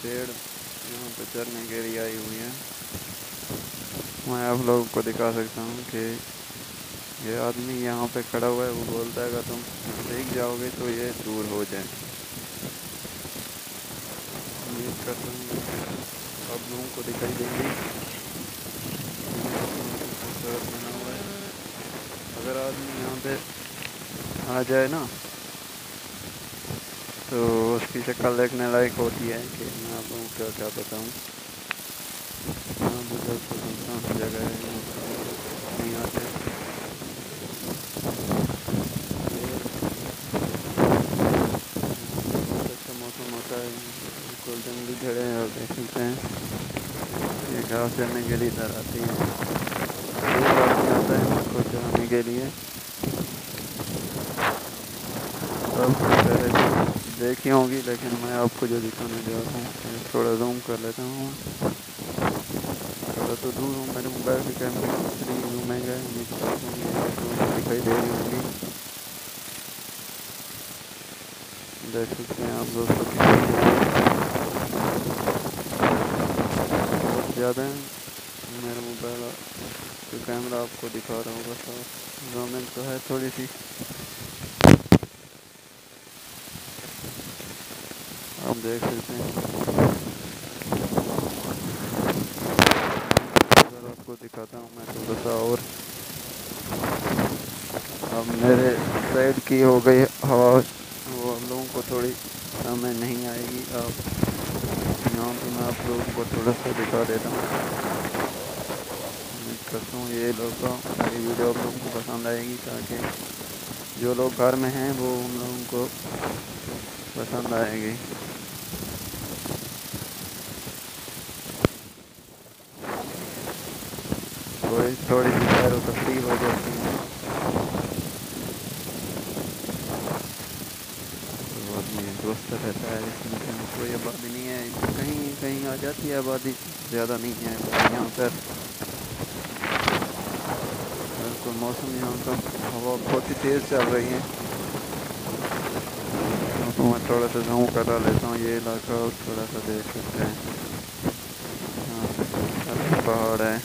पेड़ यहाँ पे चरने के लिए आई हुई है। मैं आप लोगों को दिखा सकता हूँ कि ये आदमी यहाँ पे खड़ा हुआ है। वो बोलता है अगर तुम देख जाओगे तो ये दूर हो जाए। उम्मीद करता हूँ आप लोगों को दिखाई देगी। खूबसूरत बना हुआ है। अगर आदमी यहाँ पे आ जाए ना तो उसकी शक्ल देखने लायक होती है कि मैं आप लोगों को क्या बताऊँ। यहाँ पे दोस्तों सुनसान जगह है, यहाँ पे नहीं आते। बहुत अच्छा मौसम होता है। बिल्कुल जंगली जड़ें हैं, आप देख सकते हैं। ये घास चरने के लिए इधर आती है। एक आदमी आता है उसको चराने के लिए। सब पहले देखी होंगी, लेकिन मैं आपको जो दिखाने जा रहा हूँ थोड़ा जूम कर लेता हूँ। थोड़ा तो दूर हूँ, मेरे मोबाइल के कैमरे की 3 जूम है। उम्मीद करता हूँ ये आप लोगों को दिखाई दे रही होंगी। देख सकते हैं आप दोस्तों बहुत ज़्यादा है। मेरा मोबाइल जो कैमरा आपको दिखा रहा होगा साफ जूमिंग तो है थोड़ी सी। आप देख सकते हैं। अगर आपको दिखाता हूँ मैं थोड़ा सा और। अब मेरे साइड की हो गई हवा, वो आप लोगों को थोड़ी समझ नहीं आएगी। अब यहाँ पे मैं आप लोगों को थोड़ा सा दिखा देता हूँ। उम्मीद करता हूँ ये मेरी वीडियो आप लोगों को पसंद आएगी, ताकि जो लोग घर में हैं वो उन लोगों को पसंद आएगी। थोड़ी सी सैर व तफरीह हो जाती है। तो आदमी दोस्त रहता है इसमें, कहीं कोई आबादी नहीं है। कहीं कहीं आ जाती है आबादी, ज़्यादा नहीं है यहाँ पर। बिल्कुल मौसम यहाँ का हवा बहुत ही तेज़ चल रही है। तो मैं थोड़ा सा जूम करा लेता हूँ। ये इलाका थोड़ा सा देख सकते हैं। यहाँ पे पहाड़ है।